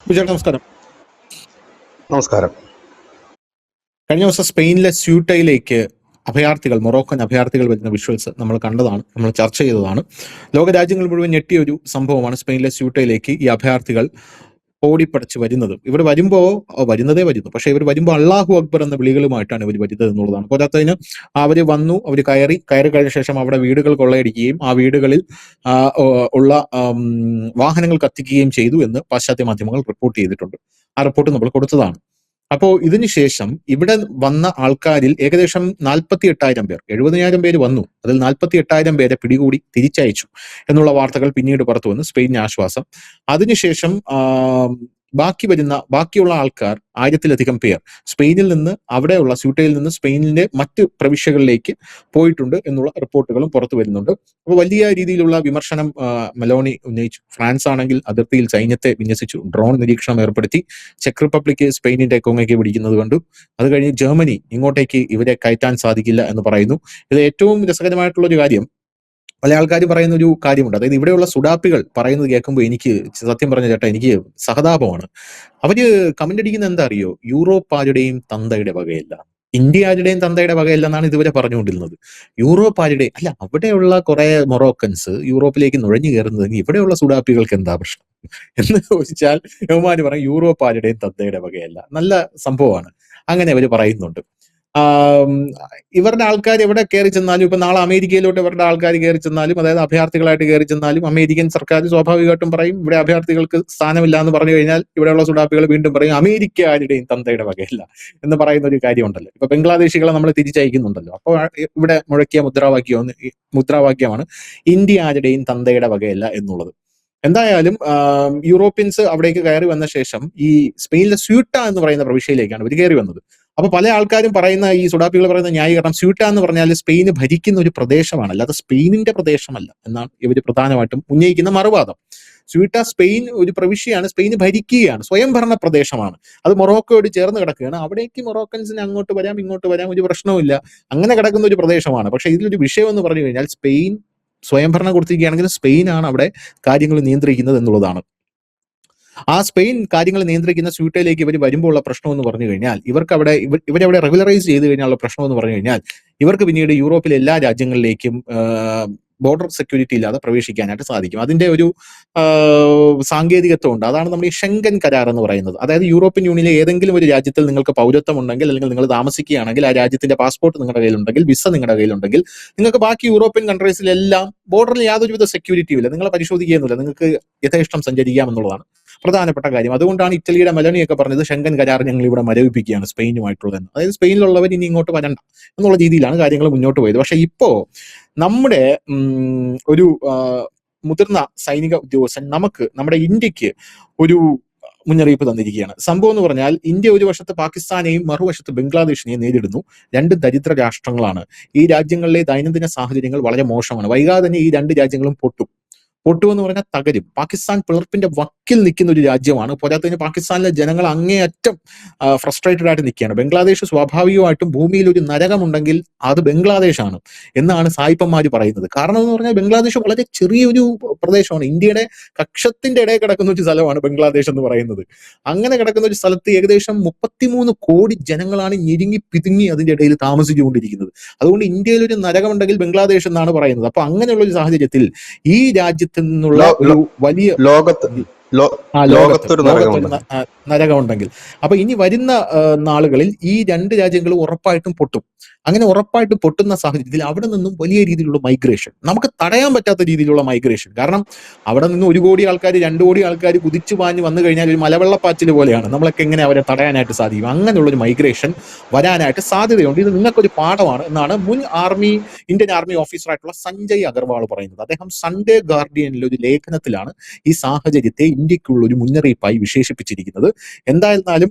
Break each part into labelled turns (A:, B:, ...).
A: വിജയേട്ട നമസ്കാരം.
B: നമസ്കാരം.
A: കഴിഞ്ഞ ദിവസം സ്പെയിനിലെ സ്യൂട്ടയിലേക്ക് മൊറോക്കൻ അഭയാർത്ഥികൾ വരുന്ന വിഷ്വൽസ് നമ്മൾ കണ്ടതാണ്, നമ്മൾ ചർച്ച ചെയ്തതാണ്. ലോകരാജ്യങ്ങൾ മുഴുവൻ ഞെട്ടിയ ഒരു സംഭവമാണ് സ്പെയിനിലെ സ്യൂട്ടയിലേക്ക് ഈ അഭയാർത്ഥികൾ ഓടിപ്പടച്ച് വരുന്നത്. ഇവർ വരുന്നതേ വരുന്നു, പക്ഷേ ഇവർ വരുമ്പോൾ അള്ളാഹു അക്ബർ എന്ന വിളികളുമായിട്ടാണ് ഇവർ വരുന്നത് എന്നുള്ളതാണ്. പോരാത്തതിന് അവർ കയറി കഴിഞ്ഞ ശേഷം അവിടെ വീടുകൾ കൊള്ളയടിക്കുകയും ആ വീടുകളിൽ ഉള്ള വാഹനങ്ങൾ കത്തിക്കുകയും ചെയ്തു എന്ന് പാശ്ചാത്യ മാധ്യമങ്ങൾ റിപ്പോർട്ട് ചെയ്തിട്ടുണ്ട്. ആ റിപ്പോർട്ട് നമ്മൾ കൊടുത്തതാണ്. അപ്പോ ഇതിനുശേഷം ഇവിടെ വന്ന ആൾക്കാരിൽ ഏകദേശം 48,000 പേർ, 70,000 പേര് വന്നു, അതിൽ 48,000 പേരെ പിടികൂടി തിരിച്ചയച്ചു എന്നുള്ള വാർത്തകൾ പിന്നീട് പുറത്തു വന്നു. സ്പെയിനിന് ആശ്വാസം. അതിനുശേഷം ബാക്കിയുള്ള ആൾക്കാർ 1000-ലധികം പേർ സ്പെയിനിൽ നിന്ന്, അവിടെയുള്ള സ്യൂട്ടയിൽ നിന്ന് സ്പെയിനിന്റെ മറ്റ് പ്രവിശ്യകളിലേക്ക് പോയിട്ടുണ്ട് എന്നുള്ള റിപ്പോർട്ടുകളും പുറത്തു വരുന്നുണ്ട്. അപ്പോൾ വലിയ രീതിയിലുള്ള വിമർശനം മെലോണി ഉന്നയിച്ചു. ഫ്രാൻസ് ആണെങ്കിൽ അതിർത്തിയിൽ സൈന്യത്തെ വിന്യസിച്ചു, ഡ്രോൺ നിരീക്ഷണം ഏർപ്പെടുത്തി. ചെക്ക് റിപ്പബ്ലിക് സ്പെയിനിന്റെ കൊങ്ങയ്ക്ക് പിടിക്കുന്നത് കണ്ടു. അത് കഴിഞ്ഞ് ജർമ്മനി ഇങ്ങോട്ടേക്ക് ഇവരെ കയറ്റാൻ സാധിക്കില്ല എന്ന് പറയുന്നു. ഇത് ഏറ്റവും രസകരമായിട്ടുള്ള ഒരു കാര്യം, പല ആൾക്കാർ പറയുന്ന ഒരു കാര്യമുണ്ട്. അതായത് ഇവിടെയുള്ള സുഡാപ്പികൾ പറയുന്നത് കേൾക്കുമ്പോൾ എനിക്ക് സത്യം പറഞ്ഞ ചേട്ടാ എനിക്ക് സഹതാപമാണ്. അവര് കമന്റ് അടിക്കുന്ന എന്താ അറിയോ? യൂറോപ്പ് ആരുടെയും തന്തയുടെ വകയല്ല, ഇന്ത്യ ആരുടെയും തന്തയുടെ വകയല്ല എന്നാണ് ഇതുവരെ പറഞ്ഞുകൊണ്ടിരുന്നത്. യൂറോപ്പ് ആരുടെയും അല്ല. അവിടെയുള്ള കുറെ മൊറോക്കൻസ് യൂറോപ്പിലേക്ക് നുഴഞ്ഞു കയറുന്നതിന് ഇവിടെയുള്ള സുഡാപ്പികൾക്ക് എന്താ പ്രശ്നം എന്ന് ചോദിച്ചാൽ യവമാര് പറയും യൂറോപ്പ് ആരുടെയും തന്തയുടെ വകയല്ല. നല്ല സംഭവമാണ്, അങ്ങനെ അവര് പറയുന്നുണ്ട്. ഇവരുടെ ആൾക്കാർ എവിടെ കയറി ചെന്നാലും, ഇപ്പൊ നാളെ അമേരിക്കയിലോട്ട് ഇവരുടെ ആൾക്കാർ കയറി ചെന്നാലും, അതായത് അഭയാർത്ഥികളായിട്ട് കയറി ചെന്നാലും, അമേരിക്കൻ സർക്കാർ സ്വാഭാവികമായിട്ടും പറയും ഇവിടെ അഭയാർത്ഥികൾക്ക് സ്ഥാനമില്ല എന്ന് പറഞ്ഞു കഴിഞ്ഞാൽ ഇവിടെയുള്ള സുഡാപ്പികൾ വീണ്ടും പറയും അമേരിക്ക ആരുടെയും തന്തയുടെ വകയില്ല എന്ന് പറയുന്ന ഒരു കാര്യമുണ്ടല്ലോ. ഇപ്പൊ ബംഗ്ലാദേശികളെ നമ്മൾ തിരിച്ചയക്കുന്നുണ്ടല്ലോ. അപ്പോൾ ഇവിടെ മുഴക്കിയ മുദ്രാവാക്യമാണ് ഇന്ത്യ ആരുടെയും തന്തയുടെ വകയല്ല എന്നുള്ളത്. എന്തായാലും യൂറോപ്യൻസ് അവിടേക്ക് കയറി വന്ന ശേഷം ഈ സ്പെയിനിലെ സ്യൂട്ട എന്ന് പറയുന്ന പ്രവിശ്യയിലേക്കാണ് ഇവർ കയറി വന്നത്. അപ്പൊ പല ആൾക്കാരും പറയുന്ന, ഈ സുഡാപ്പികൾ പറയുന്ന ന്യായീകരണം, സ്യൂട്ട എന്ന് പറഞ്ഞാൽ സ്പെയിന് ഭരിക്കുന്ന ഒരു പ്രദേശമാണ്, അല്ലാതെ സ്പെയിനിന്റെ പ്രദേശമല്ല എന്നാണ് ഇവർ പ്രധാനമായിട്ടും ഉന്നയിക്കുന്ന മറുവാദം. സ്യൂട്ട സ്പെയിൻ ഒരു പ്രവിശ്യയാണ്, സ്പെയിന് ഭരിക്കുകയാണ്, സ്വയംഭരണ പ്രദേശമാണ്. അത് മൊറോക്കോയോട് ചേർന്ന് കിടക്കുകയാണ്. അവിടേക്ക് മൊറോക്കൻസിന് അങ്ങോട്ട് വരാം ഇങ്ങോട്ട് വരാം, ഒരു പ്രശ്നവുമില്ല, അങ്ങനെ കിടക്കുന്ന ഒരു പ്രദേശമാണ്. പക്ഷെ ഇതിലൊരു വിഷയം എന്ന് പറഞ്ഞു കഴിഞ്ഞാൽ സ്പെയിൻ സ്വയംഭരണം കൊടുത്തിരിക്കുകയാണെങ്കിൽ സ്പെയിനാണ് അവിടെ കാര്യങ്ങൾ നിയന്ത്രിക്കുന്നത് എന്നുള്ളതാണ്. ആ സ്പെയിൻ കാര്യങ്ങൾ നിയന്ത്രിക്കുന്ന സ്യൂട്ടയിലേക്ക് ഇവർ വരുമ്പോൾ ഉള്ള പ്രശ്നം എന്ന് പറഞ്ഞു കഴിഞ്ഞാൽ ഇവരവിടെ റെഗുലറൈസ് ചെയ്ത് കഴിഞ്ഞാലുള്ള പ്രശ്നം എന്ന് പറഞ്ഞു കഴിഞ്ഞാൽ ഇവർക്ക് പിന്നീട് യൂറോപ്പിലെ എല്ലാ രാജ്യങ്ങളിലേക്കും ബോർഡർ സെക്യൂരിറ്റി ഇല്ലാതെ പ്രവേശിക്കാനായിട്ട് സാധിക്കും. അതിന്റെ ഒരു സാങ്കേതികത്വം ഉണ്ട്. അതാണ് നമ്മൾ ഈ ഷെങ്കൻ കരാർ എന്ന് പറയുന്നത്. അതായത് യൂറോപ്യൻ യൂണിയനിലെ ഏതെങ്കിലും ഒരു രാജ്യത്തിൽ നിങ്ങൾക്ക് പൗരത്വം ഉണ്ടെങ്കിൽ, അല്ലെങ്കിൽ നിങ്ങൾ താമസിക്കുകയാണെങ്കിൽ, ആ രാജ്യത്തിന്റെ പാസ്പോർട്ട് നിങ്ങളുടെ കയ്യിലുണ്ടെങ്കിൽ, വിസ നിങ്ങളുടെ കയ്യിലുണ്ടെങ്കിൽ, നിങ്ങൾക്ക് ബാക്കി യൂറോപ്യൻ കൺട്രീസിലെല്ലാം ബോർഡറിൽ യാതൊരുവിധ സെക്യൂരിറ്റിയും ഇല്ല, നിങ്ങളെ പരിശോധിക്കുകയൊന്നുമില്ല, നിങ്ങൾക്ക് യഥേഷ്ടം സഞ്ചരിക്കാം എന്നുള്ളതാണ് പ്രധാനപ്പെട്ട കാര്യം. അതുകൊണ്ടാണ് ഇറ്റലിയുടെ മെലോണിയൊക്കെ പറഞ്ഞത് ഷെങ്കൻ കരാർ ഞങ്ങൾ ഇവിടെ മരവിപ്പിക്കുകയാണ് സ്പെയിനുമായിട്ടുള്ളതെന്ന്. അതായത് സ്പെയിനിലുള്ളവർ ഇനി ഇങ്ങോട്ട് വരണ്ട എന്നുള്ള രീതിയിലാണ് കാര്യങ്ങൾ മുന്നോട്ട് പോയത്. പക്ഷെ ഇപ്പോ നമ്മുടെ ഒരു മുതിർന്ന സൈനിക ഉദ്യോഗസ്ഥൻ നമ്മുടെ ഇന്ത്യക്ക് ഒരു മുന്നറിയിപ്പ് തന്നിരിക്കുകയാണ്. സംഭവം എന്ന് പറഞ്ഞാൽ ഇന്ത്യ ഒരു വശത്ത് പാകിസ്ഥാനെയും മറുവശത്ത് ബംഗ്ലാദേശിനെയും നേരിടുന്നു. രണ്ട് ദരിദ്ര രാഷ്ട്രങ്ങളാണ്. ഈ രാജ്യങ്ങളിലെ ദൈനംദിന സാഹചര്യങ്ങൾ വളരെ മോശമാണ്. വൈകാതെ തന്നെ ഈ രണ്ട് രാജ്യങ്ങളും പൊട്ടുമെന്ന് പറഞ്ഞാൽ തകരും. പാകിസ്ഥാൻ പിളർപ്പിന്റെ വക്കിൽ നിൽക്കുന്ന ഒരു രാജ്യമാണ്. പോരാത്തതിന് പാകിസ്ഥാനിലെ ജനങ്ങൾ അങ്ങേയറ്റം ഫ്രസ്ട്രേറ്റഡ് ആയിട്ട് നിൽക്കുകയാണ്. ബംഗ്ലാദേശ് സ്വാഭാവികമായിട്ടും ഭൂമിയിൽ ഒരു നരകമുണ്ടെങ്കിൽ അത് ബംഗ്ലാദേശാണ് എന്നാണ് സായിപ്പന്മാര് പറയുന്നത്. കാരണം എന്ന് പറഞ്ഞാൽ ബംഗ്ലാദേശ് വളരെ ചെറിയൊരു പ്രദേശമാണ്. ഇന്ത്യയുടെ കക്ഷത്തിന്റെ ഇടയിൽ കിടക്കുന്ന ഒരു സ്ഥലമാണ് ബംഗ്ലാദേശ് എന്ന് പറയുന്നത്. അങ്ങനെ കിടക്കുന്ന ഒരു സ്ഥലത്ത് ഏകദേശം 33 കോടി ജനങ്ങളാണ് ഞെരുങ്ങി പിതുങ്ങി അതിന്റെ ഇടയിൽ താമസിച്ചുകൊണ്ടിരിക്കുന്നത്. അതുകൊണ്ട് ഇന്ത്യയിൽ ഒരു നരകമുണ്ടെങ്കിൽ ബംഗ്ലാദേശ് എന്നാണ് പറയുന്നത്. അപ്പൊ അങ്ങനെയുള്ള ഒരു സാഹചര്യത്തിൽ ഈ രാജ്യത്ത് നിന്നുള്ള ഒരു വലിയ ലോകത്തൊരു നരകമുണ്ടെങ്കിൽ, അപ്പൊ ഇനി വരുന്ന നാളുകളിൽ ഈ രണ്ട് രാജ്യങ്ങളും ഉറപ്പായിട്ടും പൊട്ടും. അങ്ങനെ ഉറപ്പായിട്ടും പൊട്ടുന്ന സാഹചര്യത്തിൽ അവിടെ നിന്നും വലിയ രീതിയിലുള്ള മൈഗ്രേഷൻ, നമുക്ക് തടയാൻ പറ്റാത്ത രീതിയിലുള്ള മൈഗ്രേഷൻ. കാരണം അവിടെ നിന്ന് 1 കോടി ആൾക്കാർ 2 കോടി ആൾക്കാർ കുതിച്ചു പാഞ്ഞ് വന്നു കഴിഞ്ഞാൽ ഒരു മലവെള്ളപ്പാച്ചിൽ പോലെയാണ്. നമ്മളൊക്കെ എങ്ങനെ അവരെ തടയാനായിട്ട് സാധിക്കും? അങ്ങനെയുള്ളൊരു മൈഗ്രേഷൻ വരാനായിട്ട് സാധ്യതയുണ്ട്. ഇത് നിങ്ങൾക്കൊരു പാഠമാണ് എന്നാണ് മുൻ ഇന്ത്യൻ ആർമി ഓഫീസറായിട്ടുള്ള സഞ്ജയ് അഗർവാൾ പറയുന്നത്. അദ്ദേഹം സൺഡേ ഗാർഡിയനിലെ ഒരു ലേഖനത്തിലാണ് ഈ സാഹചര്യത്തെ ഇന്ത്യക്കുള്ള ഒരു മുന്നറിയിപ്പായി വിശേഷിപ്പിച്ചിരിക്കുന്നത്. എന്തായിരുന്നാലും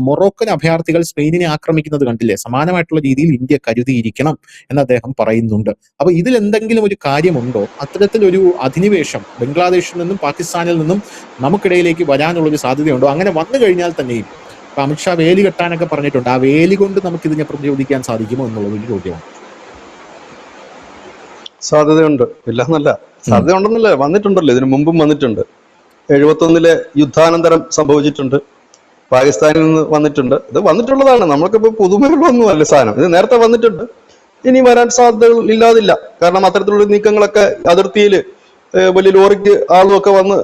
A: മൊറോക്കൻ അഭയാർത്ഥികൾ സ്പെയിനിനെ ആക്രമിക്കുന്നത് കണ്ടില്ലേ, സമാനമായിട്ടുള്ള രീതിയിൽ ഇന്ത്യ കരുതിയിരിക്കണം എന്ന് അദ്ദേഹം പറയുന്നുണ്ട്. അപ്പൊ ഇതിൽ എന്തെങ്കിലും ഒരു കാര്യമുണ്ടോ? അത്തരത്തിലൊരു അധിനിവേശം ബംഗ്ലാദേശിൽ നിന്നും പാകിസ്ഥാനിൽ നിന്നും നമുക്കിടയിലേക്ക് വരാനുള്ളൊരു സാധ്യതയുണ്ടോ? അങ്ങനെ വന്നു കഴിഞ്ഞാൽ തന്നെയും ഇപ്പൊ അമിത്ഷാ വേലി കെട്ടാനൊക്കെ പറഞ്ഞിട്ടുണ്ട്. ആ വേലി കൊണ്ട് നമുക്ക് ഇതിനെ പ്രതിരോധിക്കാൻ സാധിക്കുമോ എന്നുള്ളതൊരു ചോദ്യമാണ്.
B: സാധ്യതയുണ്ട്, ഇല്ലെന്നല്ല, സാധ്യത ഉണ്ടെന്നല്ലേ, വന്നിട്ടുണ്ടല്ലോ, ഇതിനു മുമ്പും വന്നിട്ടുണ്ട്. 71 യുദ്ധാനന്തരം സംഭവിച്ചിട്ടുണ്ട്. പാകിസ്ഥാനിൽ നിന്ന് വന്നിട്ടുണ്ട്. ഇത് വന്നിട്ടുള്ളതാണ്, നമ്മൾക്കിപ്പോൾ പുതുമകളൊന്നും അല്ല സാധനം. ഇത് നേരത്തെ വന്നിട്ടുണ്ട്, ഇനി വരാൻ സാധ്യതകൾ ഇല്ലാതില്ല. കാരണം അത്തരത്തിലുള്ള നീക്കങ്ങളൊക്കെ അതിർത്തിയിൽ വലിയ ലോറിക്ക് ആളുമൊക്കെ വന്ന്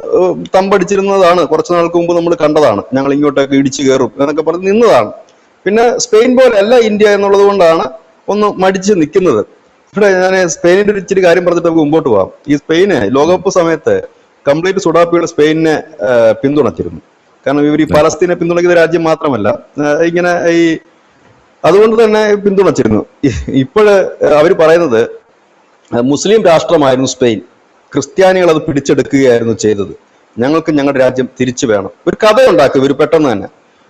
B: തമ്പടിച്ചിരുന്നതാണ്. കുറച്ചു നാൾക്ക് മുമ്പ് നമ്മൾ കണ്ടതാണ്. ഞങ്ങൾ ഇങ്ങോട്ടൊക്കെ ഇടിച്ചു കയറും എന്നൊക്കെ പറഞ്ഞ് നിന്നതാണ്. പിന്നെ സ്പെയിൻ പോലെ അല്ല ഇന്ത്യ എന്നുള്ളത് കൊണ്ടാണ് ഒന്ന് മടിച്ച് നിൽക്കുന്നത്. ഇവിടെ ഞാൻ സ്പെയിനിന്റെ ഒരു ഇച്ചിരി കാര്യം പറഞ്ഞിട്ട് നമുക്ക് മുമ്പോട്ട് പോകാം. ഈ സ്പെയിന് ലോകകപ്പ് സമയത്ത് കംപ്ലീറ്റ് സുഡാപ്പികൾ സ്പെയിനിനെ പിന്തുണച്ചിരുന്നു. കാരണം ഇവർ ഈ പലസ്തീനെ പിന്തുണയ്ക്കുന്ന രാജ്യം മാത്രമല്ല, ഇങ്ങനെ ഈ അതുകൊണ്ട് തന്നെ പിന്തുണച്ചിരുന്നു. ഇപ്പോഴ് അവർ പറയുന്നത് മുസ്ലിം രാഷ്ട്രമായിരുന്നു സ്പെയിൻ, ക്രിസ്ത്യാനികൾ അത് പിടിച്ചെടുക്കുകയായിരുന്നു ചെയ്തത്, ഞങ്ങൾക്ക് ഞങ്ങളുടെ രാജ്യം തിരിച്ചു വേണം. ഒരു കഥ ഉണ്ടാക്കും ഇവർ പെട്ടെന്ന് തന്നെ.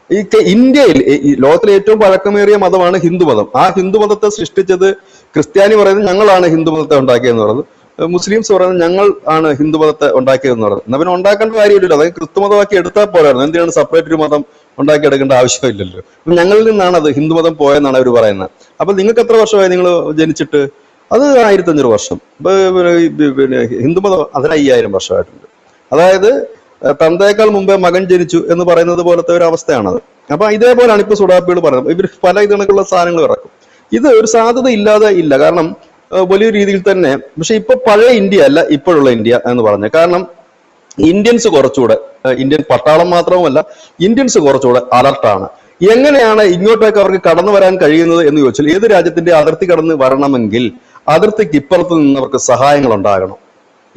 B: ഈ ഇന്ത്യയിൽ ലോകത്തിലെ ഏറ്റവും പഴക്കമേറിയ മതമാണ് ഹിന്ദുമതം. ആ ഹിന്ദുമതത്തെ സൃഷ്ടിച്ചത് ക്രിസ്ത്യാനി പറയുന്നത് ഞങ്ങളാണ് ഹിന്ദുമതത്തെ ഉണ്ടാക്കിയെന്ന് പറയുന്നത്, മുസ്ലിംസ് പറയുന്നത് ഞങ്ങൾ ആണ് ഹിന്ദുമതത്തെ ഉണ്ടാക്കിയതെന്ന് പറയുന്നത്. എന്നാ പിന്നെ ഉണ്ടാക്കേണ്ട കാര്യമില്ലല്ലോ, അതായത് ക്രിസ്തുമതമാക്കി എടുത്താൽ പോരായിരുന്നു. എന്തിനാണ് സെപ്പറേറ്റ് ഒരു മതം ഉണ്ടാക്കിയെടുക്കേണ്ട ആവശ്യമില്ലല്ലോ. ഞങ്ങളിൽ നിന്നാണ് അത് ഹിന്ദുമതം പോയെന്നാണ് അവർ പറയുന്നത്. അപ്പൊ നിങ്ങൾക്ക് എത്ര വർഷമായി നിങ്ങൾ ജനിച്ചിട്ട്? അത് 1500 വർഷം. പിന്നെ ഹിന്ദുമതം അതിന് 5000 വർഷമായിട്ടുണ്ട്. അതായത് തന്തയേക്കാൾ മുമ്പേ മകൻ ജനിച്ചു എന്ന് പറയുന്നത് പോലത്തെ ഒരു അവസ്ഥയാണത്. അപ്പൊ ഇതേപോലെയാണ് ഇപ്പൊ സുഡാപ്പികൾ പറയുന്നത്. ഇവർ പല ഇതണക്കുള്ള സാധനങ്ങൾ ഇറക്കും. ഇത് ഒരു സാധ്യത ഇല്ലാതെ ഇല്ല. കാരണം വലിയ രീതിയിൽ തന്നെ. പക്ഷെ ഇപ്പൊ പഴയ ഇന്ത്യ അല്ല ഇപ്പോഴുള്ള ഇന്ത്യ എന്ന് പറഞ്ഞത്. കാരണം ഇന്ത്യൻസ് കുറച്ചുകൂടെ, ഇന്ത്യൻ പട്ടാളം മാത്രവുമല്ല, ഇന്ത്യൻസ് കുറച്ചുകൂടെ അലർട്ടാണ്. എങ്ങനെയാണ് ഇങ്ങോട്ടേക്ക് അവർക്ക് കടന്നു വരാൻ കഴിയുന്നത് എന്ന് ചോദിച്ചാൽ, ഏത് രാജ്യത്തിന്റെ അതിർത്തി കടന്ന് വരണമെങ്കിൽ അതിർത്തിക്ക് ഇപ്പുറത്ത് നിന്ന് അവർക്ക് സഹായങ്ങൾ ഉണ്ടാകണം.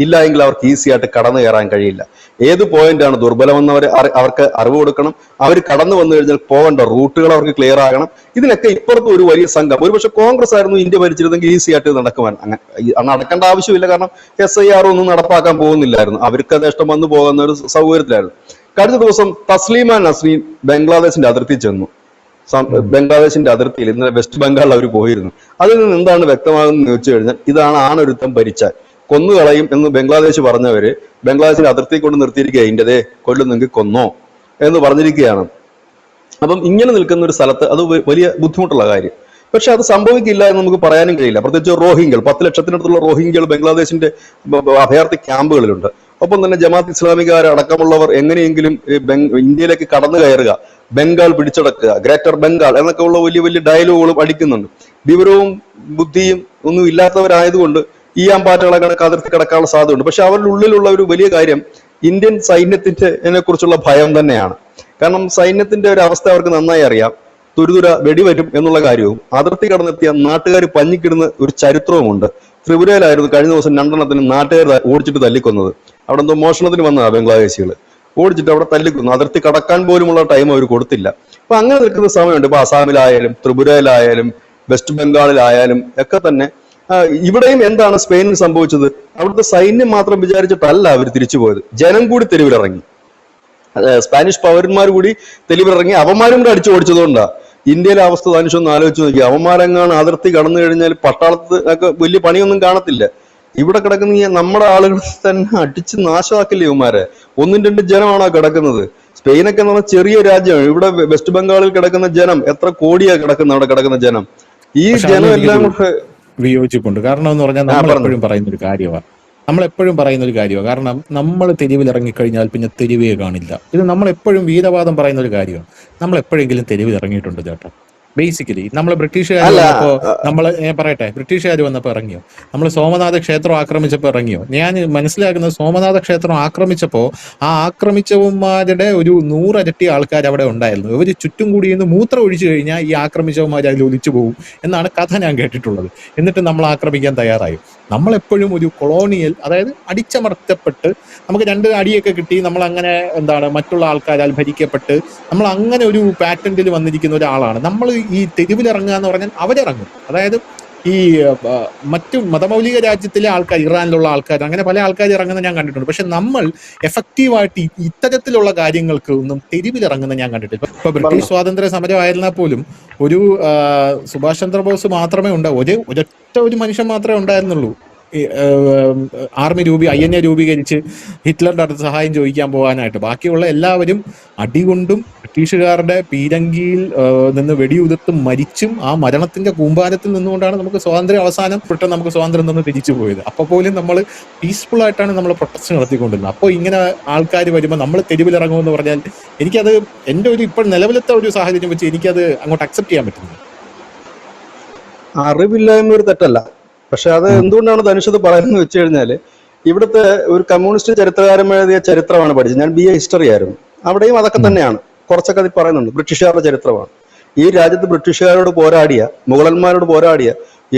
B: ഇല്ല എങ്കിൽ അവർക്ക് ഈസി ആയിട്ട് കടന്നു കയറാൻ കഴിയില്ല. ഏത് പോയിന്റാണ് ദുർബലമെന്ന് അവർക്ക് അറിവ് കൊടുക്കണം. അവർ കടന്നു വന്നു കഴിഞ്ഞാൽ പോകേണ്ട റൂട്ടുകൾ അവർക്ക് ക്ലിയർ ആകണം. ഇതിനൊക്കെ ഇപ്പുറത്ത് ഒരു വലിയ സംഘം, ഒരുപക്ഷെ കോൺഗ്രസ് ആയിരുന്നു ഇന്ത്യ ഭരിച്ചിരുന്നെങ്കിൽ ഈസി ആയിട്ട് നടക്കുവാൻ. നടക്കേണ്ട ആവശ്യമില്ല. കാരണം SIR ഒന്നും നടപ്പാക്കാൻ പോകുന്നില്ലായിരുന്നു. അവർക്ക് അത് ഇഷ്ടം വന്നു പോകുന്ന ഒരു സൗകര്യത്തിലായിരുന്നു. കഴിഞ്ഞ ദിവസം തസ്ലീമ നസ്രീൻ ബംഗ്ലാദേശിന്റെ അതിർത്തി ചെന്നു. ബംഗ്ലാദേശിന്റെ അതിർത്തിയിൽ ഇന്നലെ വെസ്റ്റ് ബംഗാളിൽ അവർ പോയിരുന്നു. അതിൽ നിന്ന് എന്താണ് വ്യക്തമാകുന്നത് ചോദിച്ചു കഴിഞ്ഞാൽ, ഇതാണ് ആണൊരുത്തം ഭരിച്ചാൽ കൊന്നുകളയും എന്ന് ബംഗ്ലാദേശ് പറഞ്ഞവര് ബംഗ്ലാദേശിന്റെ അതിർത്തി കൊണ്ട് നിർത്തിയിരിക്കുക. ഇന്ത്യയെ കൊല്ലുന്നെങ്കിൽ കൊന്നോ എന്ന് പറഞ്ഞിരിക്കുകയാണ്. അപ്പം ഇങ്ങനെ നിൽക്കുന്ന ഒരു സ്ഥലത്ത് അത് വലിയ ബുദ്ധിമുട്ടുള്ള കാര്യം. പക്ഷെ അത് സംഭവിക്കില്ല എന്ന് നമുക്ക് പറയാനും കഴിയില്ല. പ്രത്യേകിച്ച് റോഹിംഗ്യകൾ, 10 ലക്ഷത്തിനടുത്തുള്ള റോഹിംഗ്യകൾ ബംഗ്ലാദേശിന്റെ അഭയാർത്ഥി ക്യാമ്പുകളിലുണ്ട്. ഒപ്പം തന്നെ ജമാഅത്ത് ഇസ്ലാമിക്കാർ അടക്കമുള്ളവർ എങ്ങനെയെങ്കിലും ഇന്ത്യയിലേക്ക് കടന്നു കയറുക, ബംഗാൾ പിടിച്ചടക്കുക, ഗ്രേറ്റർ ബംഗാൾ എന്നൊക്കെ ഉള്ള വലിയ വലിയ ഡയലോഗുകളും അടിക്കുന്നുണ്ട്. വിവരവും ബുദ്ധിയും ഒന്നും ഇല്ലാത്തവരായതുകൊണ്ട് ഈ അമ്പാറ്റകളെ കണക്ക് അതിർത്തി കിടക്കാനുള്ള സാധ്യതയുണ്ട്. പക്ഷെ അവരുടെ ഉള്ളിലുള്ള ഒരു വലിയ കാര്യം ഇന്ത്യൻ സൈന്യത്തിന്റെ കുറിച്ചുള്ള ഭയം തന്നെയാണ്. കാരണം സൈന്യത്തിന്റെ ഒരു അവസ്ഥ അവർക്ക് നന്നായി അറിയാം. തുരുതുര വെടിവരും എന്നുള്ള കാര്യവും അതിർത്തി കടന്നെത്തിയ നാട്ടുകാർ പഞ്ഞിക്കിടുന്ന ഒരു ചരിത്രവുമുണ്ട്. ത്രിപുരയിലായിരുന്നു കഴിഞ്ഞ ദിവസം 2 എണ്ണത്തിന് നാട്ടുകാർ ഓടിച്ചിട്ട് തല്ലിക്കൊന്നത്. അവിടെ എന്തോ മോഷണത്തിന് വന്നതാണ് ബംഗ്ലാദേശികൾ. ഓടിച്ചിട്ട് അവിടെ തല്ലിക്കൊന്നു. അതിർത്തി കടക്കാൻ പോലുമുള്ള ടൈം അവർ കൊടുത്തില്ല. അപ്പൊ അങ്ങനെ നിൽക്കുന്ന സമയമുണ്ട്. ഇപ്പൊ അസാമിലായാലും ത്രിപുരയിലായാലും വെസ്റ്റ് ബംഗാളിലായാലും ഒക്കെ തന്നെ ഇവിടെയും എന്താണ് സ്പെയിനിൽ സംഭവിച്ചത്? അവിടുത്തെ സൈന്യം മാത്രം വിചാരിച്ചിട്ടല്ല അവർ തിരിച്ചു പോയത്. ജനം കൂടി തെരുവിലിറങ്ങി. സ്പാനിഷ് പൗരന്മാർ കൂടി തെരുവിലിറങ്ങി. അവന്മാരും കൂടെ അടിച്ചു ഓടിച്ചതുകൊണ്ടാ ഇന്ത്യയിലെ അവസ്ഥ തനിച്ചൊന്ന് ആലോചിച്ച് നോക്കി. അവന്മാരെങ്ങാണ് അതിർത്തി കടന്നു കഴിഞ്ഞാൽ പട്ടാളത്ത് ഒക്കെ വലിയ പണിയൊന്നും കാണത്തില്ല. ഇവിടെ കിടക്കുന്ന നമ്മുടെ ആളുകൾ തന്നെ അടിച്ച് നാശമാക്കില്ലേ ഇവന്മാരെ. 1-2 ജനമാണോ കിടക്കുന്നത്? സ്പെയിനൊക്കെ എന്ന് പറഞ്ഞാൽ ചെറിയ രാജ്യമാണ്. ഇവിടെ വെസ്റ്റ് ബംഗാളിൽ കിടക്കുന്ന ജനം എത്ര കോടിയാ കിടക്കുന്നത്? അവിടെ കിടക്കുന്ന ജനം, ഈ ജനം എല്ലാം കൂടെ
A: വിയോജിപ്പുണ്ട്. കാരണം എന്ന് പറഞ്ഞാൽ നമ്മളെപ്പോഴും പറയുന്ന ഒരു കാര്യമാണ്. കാരണം നമ്മൾ തെരുവിൽ ഇറങ്ങിക്കഴിഞ്ഞാൽ പിന്നെ തെരുവേ കാണില്ല. ഇത് നമ്മളെപ്പോഴും വീരവാദം പറയുന്ന ഒരു കാര്യമാണ്. നമ്മൾ എപ്പോഴെങ്കിലും തെരുവിൽ ഇറങ്ങിയിട്ടുണ്ട് ചേട്ടാ? ബേസിക്കലി നമ്മൾ ബ്രിട്ടീഷുകാർ വന്നപ്പോൾ ഇറങ്ങിയോ? നമ്മൾ സോമനാഥ ക്ഷേത്രം ആക്രമിച്ചപ്പോൾ ഇറങ്ങിയോ? ഞാൻ മനസ്സിലാക്കുന്നത് സോമനാഥ ക്ഷേത്രം ആക്രമിച്ചപ്പോൾ ആ ആക്രമിച്ചവന്മാരുടെ ഒരു 100 ഇരട്ടി ആൾക്കാർ അവിടെ ഉണ്ടായിരുന്നു. ഇവർ ചുറ്റും കൂടി നിന്ന് മൂത്രം ഒഴിച്ചു കഴിഞ്ഞാൽ ഈ ആക്രമിച്ചവന്മാർ അതിൽ ഒലിച്ചു പോകും എന്നാണ് കഥ ഞാൻ കേട്ടിട്ടുള്ളത്. എന്നിട്ട് നമ്മൾ ആക്രമിക്കാൻ തയ്യാറായി. നമ്മളെപ്പോഴും ഒരു കൊളോണിയൽ, അതായത് അടിച്ചമർത്തപ്പെട്ട് നമുക്ക് 2 അടിയൊക്കെ കിട്ടി, നമ്മൾ അങ്ങനെ മറ്റുള്ള ആൾക്കാരാൽ ഭരിക്കപ്പെട്ട് നമ്മൾ അങ്ങനെ ഒരു പാറ്റന്റിൽ വന്നിരിക്കുന്ന ഒരാളാണ് നമ്മൾ. ഈ തെരുവിലിറങ്ങുക എന്ന് പറഞ്ഞാൽ അവരിറങ്ങും. അതായത് ഈ മറ്റു മതമൗലിക രാജ്യത്തിലെ ആൾക്കാർ, ഇറാനിലുള്ള ആൾക്കാർ, അങ്ങനെ പല ആൾക്കാർ ഇറങ്ങുന്നത് ഞാൻ കണ്ടിട്ടുണ്ട്. പക്ഷെ നമ്മൾ എഫക്റ്റീവായിട്ട് ഇത്തരത്തിലുള്ള കാര്യങ്ങൾക്ക് ഒന്നും തെരുവിലിറങ്ങുന്നത് ഞാൻ കണ്ടിട്ടില്ല. ഇപ്പൊ ബ്രിട്ടീഷ് സ്വാതന്ത്ര്യ സമരം ആയിരുന്നാൽ പോലും ഒരു സുഭാഷ് ചന്ദ്രബോസ് മാത്രമേ ഒരൊറ്റ ഒരു മനുഷ്യൻ മാത്രമേ ഉണ്ടായിരുന്നുള്ളൂ INA രൂപീകരിച്ച് ഹിറ്റ്ലറുടെ അടുത്ത് സഹായം ചോദിക്കാൻ പോകാനായിട്ട്. ബാക്കിയുള്ള എല്ലാവരും അടികൊണ്ടും ബ്രിട്ടീഷുകാരുടെ പീരങ്കിയിൽ നിന്ന് വെടിയുതിർത്തും മരിച്ചും ആ മരണത്തിന്റെ കൂമ്പാരത്തിൽ നിന്നുകൊണ്ടാണ് നമുക്ക് സ്വാതന്ത്ര്യം അവസാനം പെട്ടെന്ന് നമുക്ക് സ്വാതന്ത്ര്യം നിന്ന് തിരിച്ചു പോയത്. അപ്പോൾ പോലും നമ്മൾ പീസ്ഫുൾ ആയിട്ടാണ് നമ്മൾ പ്രൊട്ടസ്റ്റ് നടത്തിക്കൊണ്ടിരുന്നത്. അപ്പോൾ ഇങ്ങനെ ആൾക്കാർ വരുമ്പോൾ നമ്മൾ തെരുവിലിറങ്ങുമെന്ന് പറഞ്ഞാൽ എനിക്കത് എൻ്റെ ഒരു ഇപ്പോൾ നിലവിലത്തെ ഒരു സാഹചര്യം വെച്ച് എനിക്കത് അങ്ങോട്ട് അക്സെപ്റ്റ് ചെയ്യാൻ പറ്റുന്നത്.
B: അറിവില്ലായ്മ ഒരു തെറ്റല്ല, പക്ഷെ അത് എന്തുകൊണ്ടാണ് ധനുഷത് പറയുന്നത് വെച്ച് കഴിഞ്ഞാല് ഇവിടുത്തെ ഒരു കമ്മ്യൂണിസ്റ്റ് ചരിത്രകാരൻ എഴുതിയ ചരിത്രമാണ് പഠിച്ചത്. ഞാൻ BA ഹിസ്റ്ററി ആയിരുന്നു. അവിടെയും അതൊക്കെ തന്നെയാണ്, കുറച്ചൊക്കെ അതിൽ പറയുന്നുണ്ട്. ബ്രിട്ടീഷുകാരുടെ ചരിത്രമാണ്. ഈ രാജ്യത്ത് ബ്രിട്ടീഷുകാരോട് പോരാടിയ, മുഗളന്മാരോട് പോരാടിയ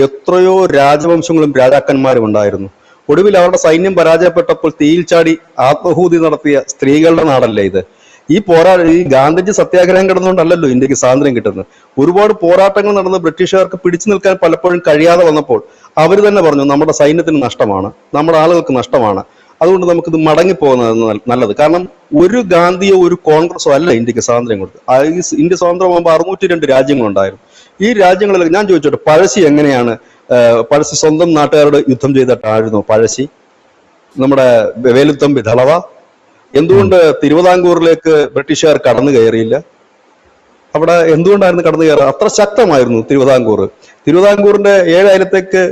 B: എത്രയോ രാജവംശങ്ങളും രാജാക്കന്മാരും ഉണ്ടായിരുന്നു. ഒടുവിൽ അവരുടെ സൈന്യം പരാജയപ്പെട്ടപ്പോൾ തീയിൽ ചാടി ആത്മഹൂതി നടത്തിയ സ്ത്രീകളുടെ നാടല്ലേ ഇത്? ഈ ഗാന്ധിജി സത്യാഗ്രഹം കിടന്നുകൊണ്ടല്ലോ ഇന്ത്യക്ക് സ്വാതന്ത്ര്യം കിട്ടുന്നത്. ഒരുപാട് പോരാട്ടങ്ങൾ നടന്ന് ബ്രിട്ടീഷുകാർക്ക് പിടിച്ചു നിൽക്കാൻ പലപ്പോഴും കഴിയാതെ വന്നപ്പോൾ അവർ തന്നെ പറഞ്ഞു നമ്മുടെ സൈന്യത്തിന് നഷ്ടമാണ്, നമ്മുടെ ആളുകൾക്ക് നഷ്ടമാണ്, അതുകൊണ്ട് നമുക്കിത് മടങ്ങിപ്പോകുന്നത് നല്ലത്. കാരണം ഒരു ഗാന്ധിയോ ഒരു കോൺഗ്രസോ അല്ല ഇന്ത്യക്ക് സ്വാതന്ത്ര്യം കൊടുത്തത്. ഇന്ത്യ സ്വതന്ത്രമാകുമ്പോൾ 602 രാജ്യങ്ങളുണ്ടായിരുന്നു. ഈ രാജ്യങ്ങളിൽ ഞാൻ ചോദിച്ചോട്ടെ, പഴശ്ശി എങ്ങനെയാണ് പഴശ്ശി സ്വന്തം നാട്ടുകാരോട് യുദ്ധം ചെയ്തിട്ടായിരുന്നു പഴശ്ശി? നമ്മുടെ വേലുത്തമ്പി ദളവ എന്തുകൊണ്ട് തിരുവിതാംകൂറിലേക്ക് ബ്രിട്ടീഷുകാർ കടന്നു കയറിയില്ല? അവിടെ എന്തുകൊണ്ടായിരുന്നു കടന്നു കയറുക? അത്ര ശക്തമായിരുന്നു തിരുവിതാംകൂർ. തിരുവിതാംകൂറിന്റെ 7 അയലത്തേക്ക്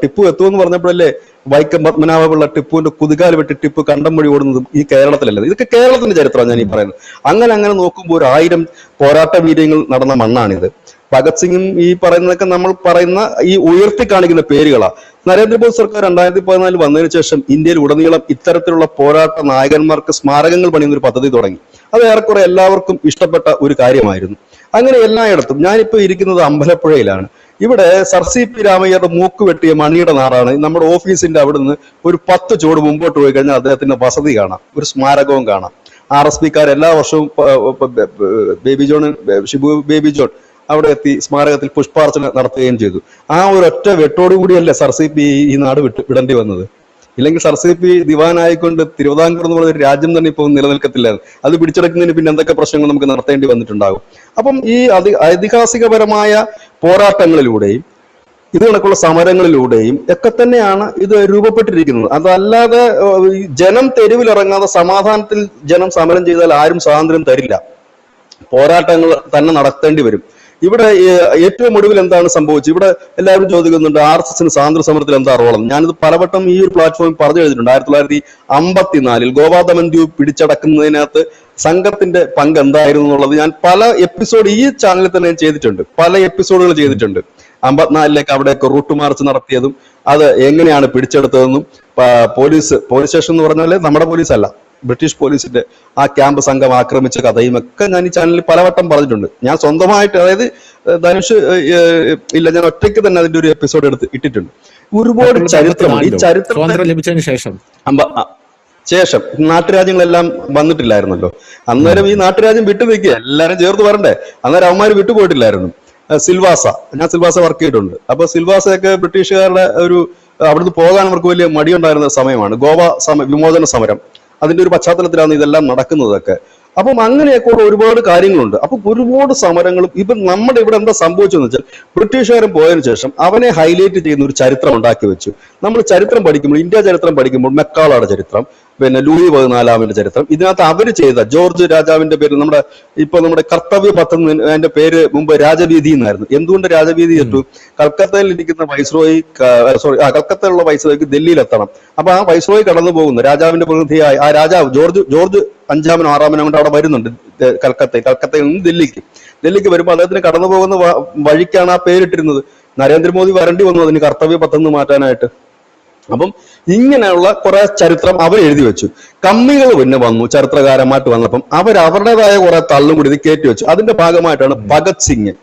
B: ടിപ്പു എത്തുമെന്ന് പറഞ്ഞപ്പോഴല്ലേ വൈക്കം പത്മനാഭപിള്ള ടിപ്പുവിന്റെ കുതികാൽ വെട്ടി ടിപ്പു കണ്ടം വഴി ഓടുന്നതും ഈ കേരളത്തിലല്ലേ? ഇതൊക്കെ കേരളത്തിന്റെ ചരിത്രമാണ് ഞാൻ ഈ പറയുന്നത്. അങ്ങനെ നോക്കുമ്പോൾ 1000 പോരാട്ട വീര്യങ്ങൾ നടന്ന മണ്ണാണിത്. ഭഗത് സിംഗും ഈ പറയുന്നതൊക്കെ നമ്മൾ പറയുന്ന ഈ ഉയർത്തി കാണിക്കുന്ന പേരുകളാ. നരേന്ദ്രമോദി സർക്കാർ 2014 വന്നതിന് ശേഷം ഇന്ത്യയിൽ ഉടനീളം ഇത്തരത്തിലുള്ള പോരാട്ട നായകന്മാർക്ക് സ്മാരകങ്ങൾ പണിയുന്ന ഒരു പദ്ധതി തുടങ്ങി. അത് ഏറെക്കുറെ എല്ലാവർക്കും ഇഷ്ടപ്പെട്ട ഒരു കാര്യമായിരുന്നു. അങ്ങനെ എല്ലായിടത്തും, ഞാനിപ്പോ ഇരിക്കുന്നത് അമ്പലപ്പുഴയിലാണ്. ഇവിടെ സർ CP രാമയ്യരുടെ മൂക്ക് വെട്ടിയ മണിയുടെ നാടാണ്. നമ്മുടെ ഓഫീസിന്റെ അവിടുന്ന് ഒരു 10 ചുവട് മുമ്പോട്ട് പോയി കഴിഞ്ഞാൽ അദ്ദേഹത്തിന്റെ വസതി കാണാം, ഒരു സ്മാരകവും കാണാം. RSPക്കാർ എല്ലാ വർഷവും ഷിബു ബേബി ജോൺ അവിടെ എത്തി സ്മാരകത്തിൽ പുഷ്പാർച്ചന നടത്തുകയും ചെയ്തു. ആ ഒരു ഒറ്റ വെട്ടോടുകൂടിയല്ലേ സർ CP ഈ നാട് വിടേണ്ടി വന്നത്. ഇല്ലെങ്കിൽ സർ CP ദിവാനായിക്കൊണ്ട് തിരുവിതാംകൂർ എന്ന് പറയുന്ന ഒരു രാജ്യം തന്നെ ഇപ്പോൾ നിലനിൽക്കത്തില്ലായിരുന്നു. അത് പിടിച്ചെടുക്കുന്നതിന് പിന്നെ എന്തൊക്കെ പ്രശ്നങ്ങൾ നമുക്ക് നടത്തേണ്ടി വന്നിട്ടുണ്ടാകും. അപ്പം ഈ ഐതിഹാസികപരമായ പോരാട്ടങ്ങളിലൂടെയും ഇത് കണക്കുള്ള സമരങ്ങളിലൂടെയും ഒക്കെ തന്നെയാണ് ഇത് രൂപപ്പെട്ടിരിക്കുന്നത്. അതല്ലാതെ ജനം തെരുവിലിറങ്ങാതെ സമാധാനത്തിൽ ജനം സമരം ചെയ്താൽ ആരും സ്വാതന്ത്ര്യം തരില്ല. പോരാട്ടങ്ങൾ തന്നെ നടത്തേണ്ടി വരും. ഇവിടെ ഏറ്റവും ഒടുവിൽ എന്താണ് സംഭവിച്ചത്? ഇവിടെ എല്ലാവരും ചോദിക്കുന്നുണ്ട് RSSന് സ്വാതന്ത്ര്യ സമരത്തിൽ എന്താ റോളം. ഞാനിത് പലവട്ടം ഈ ഒരു പ്ലാറ്റ്ഫോമിൽ പറഞ്ഞു എഴുതിയിട്ടുണ്ട്. 1954 ഗോവാദമൻ ദ്വീപ് പിടിച്ചടക്കുന്നതിനകത്ത് സംഘത്തിന്റെ പങ്ക് എന്തായിരുന്നു എന്നുള്ളത് ഞാൻ പല എപ്പിസോഡ് ഈ ചാനലിൽ തന്നെ ചെയ്തിട്ടുണ്ട്. പല എപ്പിസോഡുകൾ ചെയ്തിട്ടുണ്ട്. 54 അവിടെയൊക്കെ റൂട്ട് മാർച്ച് നടത്തിയതും അത് എങ്ങനെയാണ് പിടിച്ചെടുത്തതെന്നും പോലീസ് സ്റ്റേഷൻ എന്ന് പറഞ്ഞാൽ നമ്മുടെ പോലീസ് അല്ല, ബ്രിട്ടീഷ് പോലീസിന്റെ ആ ക്യാമ്പ് സംഘം ആക്രമിച്ച കഥയും ഒക്കെ ഞാൻ ഈ ചാനലിൽ പലവട്ടം പറഞ്ഞിട്ടുണ്ട്. ഞാൻ സ്വന്തമായിട്ട്, അതായത് ധനുഷ് ഇല്ല, ഞാൻ ഒറ്റയ്ക്ക് തന്നെ അതിന്റെ ഒരു എപ്പിസോഡ് എടുത്ത് ഇട്ടിട്ടുണ്ട്. ഒരുപാട് ചരിത്രമാണ്. ഈ ചരിത്രം
A: ലഭിച്ചതിന് ശേഷം
B: നാട്ടുരാജ്യങ്ങളെല്ലാം വന്നിട്ടില്ലായിരുന്നല്ലോ. അന്നേരം ഈ നാട്ടുരാജ്യം വിട്ടു നിൽക്കുക, എല്ലാരും ചേർത്ത് വരണ്ടേ. അന്നേരം അവന്മാര് വിട്ടുപോയിട്ടില്ലായിരുന്നു. സിൽവാസ, ഞാൻ സിൽവാസ വർക്ക് ചെയ്തിട്ടുണ്ട്. അപ്പൊ സിൽവാസയൊക്കെ ബ്രിട്ടീഷുകാരുടെ ഒരു അവിടുന്ന് പോകാൻ അവർക്ക് വലിയ മടിയുണ്ടായിരുന്ന സമയമാണ്. ഗോവ വിമോചന സമരം, അതിന്റെ ഒരു പശ്ചാത്തലത്തിലാണ് ഇതെല്ലാം നടക്കുന്നതൊക്കെ. അപ്പം അങ്ങനെയൊക്കെ ഒരുപാട് കാര്യങ്ങളുണ്ട്. അപ്പൊ ഒരുപാട് സമരങ്ങളും ഇപ്പം നമ്മുടെ ഇവിടെ എന്താ സംഭവിച്ചെന്ന് വെച്ചാൽ, ബ്രിട്ടീഷുകാരൻ പോയതിനു ശേഷം അവനെ ഹൈലൈറ്റ് ചെയ്യുന്ന ഒരു ചരിത്രം ഉണ്ടാക്കി വെച്ചു. നമ്മൾ ചരിത്രം പഠിക്കുമ്പോൾ, ഇന്ത്യ ചരിത്രം പഠിക്കുമ്പോൾ മെക്കാളയുടെ ചരിത്രം, പിന്നെ ലൂയി 14ന്റെ ചരിത്രം, ഇതിനകത്ത് അവര് ചെയ്ത ജോർജ് രാജാവിന്റെ പേരിൽ നമ്മുടെ കർത്തവ്യ പത്ത്, അതിന്റെ പേര് മുമ്പ് രാജവീതി എന്നായിരുന്നു. എന്തുകൊണ്ട് രാജവീതി ഇട്ടു? കൽക്കത്തയിൽ ഇരിക്കുന്ന വൈസ്രോയി, കൽക്കത്തയിലുള്ള വൈസ്രോയിക്ക് ഡൽഹിയിൽ എത്തണം. അപ്പൊ ആ വൈസ്രോയി കടന്നു പോകുന്നു, രാജാവിന്റെ പ്രതിനിധിയായി ആ രാജാവ് ജോർജ് 5-മോ 6-മോ കൊണ്ട് അവിടെ വരുന്നുണ്ട് കൽക്കത്തയിൽ നിന്ന് ഡൽഹിക്ക് വരുമ്പോൾ അദ്ദേഹത്തിന് കടന്നു പോകുന്ന വഴിക്കാണ് ആ പേരിട്ടിരുന്നത്. നരേന്ദ്രമോദി വരേണ്ടി വന്നു അതിന് കർത്തവ്യ പത്തെന്ന് മാറ്റാനായിട്ട്. അപ്പം ഇങ്ങനെയുള്ള കുറെ ചരിത്രം അവർ എഴുതി വെച്ചു. കമ്മികൾ പിന്നെ വന്നു, ചരിത്രകാരന്മായിട്ട് വന്നപ്പം അവരുടേതായ കുറെ തള്ളും കൂടി ഇത് കയറ്റി വെച്ചു. അതിന്റെ ഭാഗമായിട്ടാണ് ഭഗത് സിംഗ്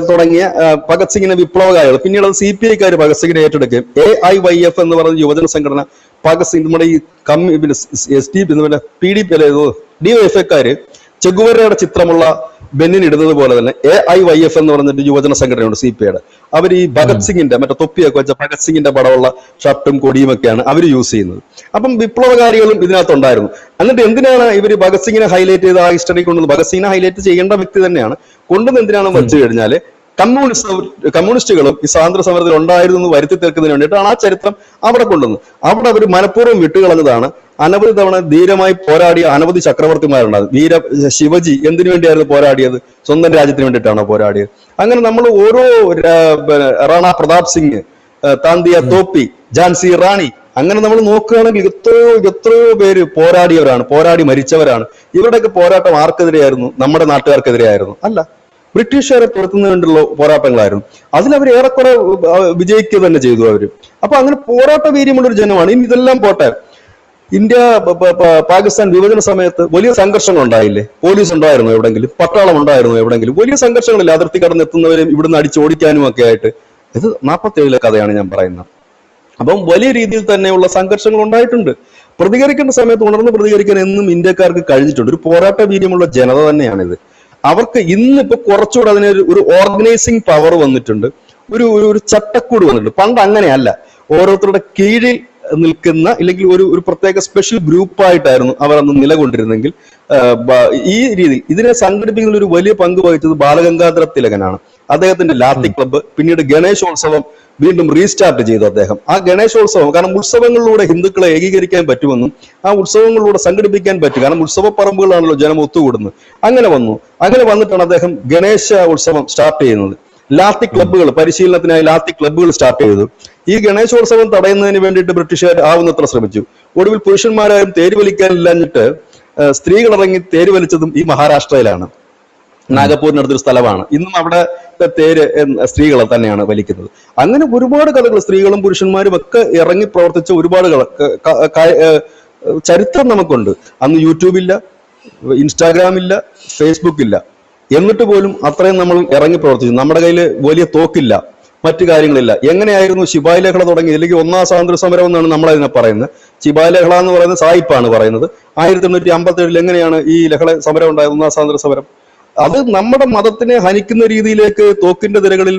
B: തുടങ്ങിയ ഭഗത് സിംഗിനെ വിപ്ലവകാരികൾ, പിന്നീട് അത് CPIക്കാർ ഭഗത് സിംഗിനെ ഏറ്റെടുക്കുകയും AIYF എന്ന് പറയുന്ന യുവജന സംഘടന ഭഗത് സിംഗ്, നമ്മുടെ ഈ PDP DYFക്കാര് ചെഗുവേരയുടെ ചിത്രമുള്ള ബെന്നിനിടുന്നത് പോലെ തന്നെ AIYF എന്ന് പറഞ്ഞിട്ട് യുവജന സംഘടനയുണ്ട് CPIയുടെ. അവർ ഈ ഭഗത് സിംഗിന്റെ മറ്റേ തൊപ്പിയൊക്കെ വെച്ച ഭഗത് സിംഗിന്റെ പടമുള്ള ഷർട്ടും കൊടിയും ഒക്കെയാണ് അവർ യൂസ് ചെയ്യുന്നത്. അപ്പം വിപ്ലവകാരികളും ഇതിനകത്തുണ്ടായിരുന്നു. എന്നിട്ട് എന്തിനാണ് ഇവർ ഭഗത് സിംഗിനെ ഹൈലൈറ്റ് ചെയ്ത് ആ ഹിസ്റ്ററി കൊണ്ടുവന്നത്? ഭഗത് സിംഗിനെ ഹൈലൈറ്റ് ചെയ്യേണ്ട വ്യക്തി തന്നെയാണ്. കൊണ്ടുവന്ന് എന്തിനാണ് വെച്ചു കഴിഞ്ഞാല് കമ്മ്യൂണിസ്റ്റുകളും ഈ സ്വാതന്ത്ര്യ സമരത്തിൽ ഉണ്ടായിരുന്നു എന്ന് വരുത്തി തീർക്കുന്നതിന് വേണ്ടിയിട്ടാണ് ആ ചരിത്രം അവിടെ കൊണ്ടുവന്നത്. അവിടെ അവർ മനഃപൂർവ്വം വിട്ടുകളഞ്ഞതാണ്. അനവധി തവണ ധീരമായി പോരാടിയ അനവധി ചക്രവർത്തിമാരുണ്ടാകും. ശിവജി എന്തിനു വേണ്ടിയായിരുന്നു പോരാടിയത്? സ്വന്തം രാജ്യത്തിന് വേണ്ടിയിട്ടാണോ പോരാടിയത്? അങ്ങനെ നമ്മൾ ഓരോ റാണ പ്രതാപ് സിംഗ്, താന്തിയ തോപ്പി, ഝാൻസി റാണി, അങ്ങനെ നമ്മൾ നോക്കുകയാണെങ്കിൽ എത്രയോ പേര് പോരാടി മരിച്ചവരാണ്. ഇവരുടെയൊക്കെ പോരാട്ടം ആർക്കെതിരെയായിരുന്നു? നമ്മുടെ നാട്ടുകാർക്കെതിരെയായിരുന്നു? അല്ല, ബ്രിട്ടീഷുകാരെ തുരത്തുന്നതിന് വേണ്ടിയുള്ള പോരാട്ടങ്ങളായിരുന്നു. അതിലവർ ഏറെക്കുറെ വിജയിക്കുക തന്നെ ചെയ്തു അവര്. അപ്പൊ അങ്ങനെ പോരാട്ട വീര്യമുള്ള ഒരു ജനമാണ്. ഇനി ഇതെല്ലാം പോട്ടെ, ഇന്ത്യ പാകിസ്ഥാൻ വിഭജന സമയത്ത് വലിയ സംഘർഷങ്ങൾ ഉണ്ടായില്ലേ? പോലീസ് ഉണ്ടായിരുന്നു എവിടെങ്കിലും? പട്ടാളം ഉണ്ടായിരുന്നു എവിടെങ്കിലും? വലിയ സംഘർഷങ്ങളില്ല, അതിർത്തി കടന്നെത്തുന്നവരും ഇവിടുന്ന് അടിച്ചോടിക്കാനും ഒക്കെ ആയിട്ട്. ഇത് 47 കഥയാണ് ഞാൻ പറയുന്നത്. അപ്പം വലിയ രീതിയിൽ തന്നെയുള്ള സംഘർഷങ്ങൾ ഉണ്ടായിട്ടുണ്ട്. പ്രതികരിക്കേണ്ട സമയത്ത് ഉണർന്ന് പ്രതികരിക്കാൻ എന്നും ഇന്ത്യക്കാർക്ക് കഴിഞ്ഞിട്ടുണ്ട്. ഒരു പോരാട്ട വീര്യമുള്ള ജനത തന്നെയാണിത്. അവർക്ക് ഇന്നിപ്പോ കുറച്ചുകൂടെ അതിന് ഒരു ഓർഗനൈസിങ് പവർ വന്നിട്ടുണ്ട്, ഒരു ചട്ടക്കൂട് വന്നിട്ടുണ്ട്. പണ്ട് അങ്ങനെയല്ല. ഓരോരുത്തരുടെ കീഴിൽ നിൽക്കുന്ന ഇല്ലെങ്കിൽ ഒരു പ്രത്യേക സ്പെഷ്യൽ ഗ്രൂപ്പായിട്ടായിരുന്നു അവർ അന്ന് നിലകൊണ്ടിരുന്നെങ്കിൽ ഈ രീതിയിൽ ഇതിനെ സംഘടിപ്പിക്കുന്ന ഒരു വലിയ പങ്ക് വഹിച്ചത് ബാലഗംഗാധര തിലകനാണ്. അദ്ദേഹത്തിന്റെ ലാത്തി ക്ലബ്ബ്, പിന്നീട് ഗണേശോത്സവം വീണ്ടും റീസ്റ്റാർട്ട് ചെയ്തു അദ്ദേഹം. ആ ഗണേശോത്സവം, കാരണം ഉത്സവങ്ങളിലൂടെ ഹിന്ദുക്കളെ ഏകീകരിക്കാൻ പറ്റുമെന്നും ആ ഉത്സവങ്ങളിലൂടെ സംഘടിപ്പിക്കാൻ പറ്റും, കാരണം ഉത്സവ പറമ്പുകളാണല്ലോ ജനം ഒത്തുകൂടുന്നത്. അങ്ങനെ വന്നിട്ടാണ് അദ്ദേഹം ഗണേശ ഉത്സവം സ്റ്റാർട്ട് ചെയ്യുന്നത്. ലാത്തി ക്ലബ്ബുകൾ, പരിശീലനത്തിനായി ലാത്തി ക്ലബ്ബുകൾ സ്റ്റാർട്ട് ചെയ്തു. ഈ ഗണേശോത്സവം തടയുന്നതിന് വേണ്ടിയിട്ട് ബ്രിട്ടീഷുകാർ ആവുന്നത്ര ശ്രമിച്ചു. ഒടുവിൽ പുരുഷന്മാരായും തേര് വലിക്കാനില്ലാഞ്ഞിട്ട് സ്ത്രീകൾ ഇറങ്ങി തേര് വലിച്ചതും ഈ മഹാരാഷ്ട്രയിലാണ്. നാഗപ്പൂരിനടുത്തൊരു സ്ഥലമാണ്. ഇന്നും അവിടെ തേര് സ്ത്രീകളെ തന്നെയാണ് വലിക്കുന്നത്. അങ്ങനെ ഒരുപാട് കഥകൾ, സ്ത്രീകളും പുരുഷന്മാരും ഒക്കെ ഇറങ്ങി പ്രവർത്തിച്ച ഒരുപാട് ചരിത്രം നമുക്കുണ്ട്. അന്ന് യൂട്യൂബില്ല, ഇൻസ്റ്റാഗ്രാമില്ല, ഫേസ്ബുക്ക് ഇല്ല. എന്നിട്ട് പോലും അത്രയും നമ്മൾ ഇറങ്ങി പ്രവർത്തിച്ചു. നമ്മുടെ കയ്യിൽ വലിയ തോക്കില്ല, മറ്റു കാര്യങ്ങളില്ല. എങ്ങനെയായിരുന്നു ശിപായി ലഹള തുടങ്ങി? അല്ലെങ്കിൽ ഒന്നാം സ്വാതന്ത്ര്യ സമരം എന്നാണ് നമ്മളതിനെ പറയുന്നത്. ശിപായി ലഹള എന്ന് പറയുന്നത് സായിപ്പാണ് പറയുന്നത്. 1857 എങ്ങനെയാണ് ഈ ലഹള സമരം ഉണ്ടായത്, ഒന്നാം സ്വാതന്ത്ര്യ സമരം? അത് നമ്മുടെ മതത്തിനെ ഹനിക്കുന്ന രീതിയിലേക്ക് തോക്കിന്റെ തിരകളിൽ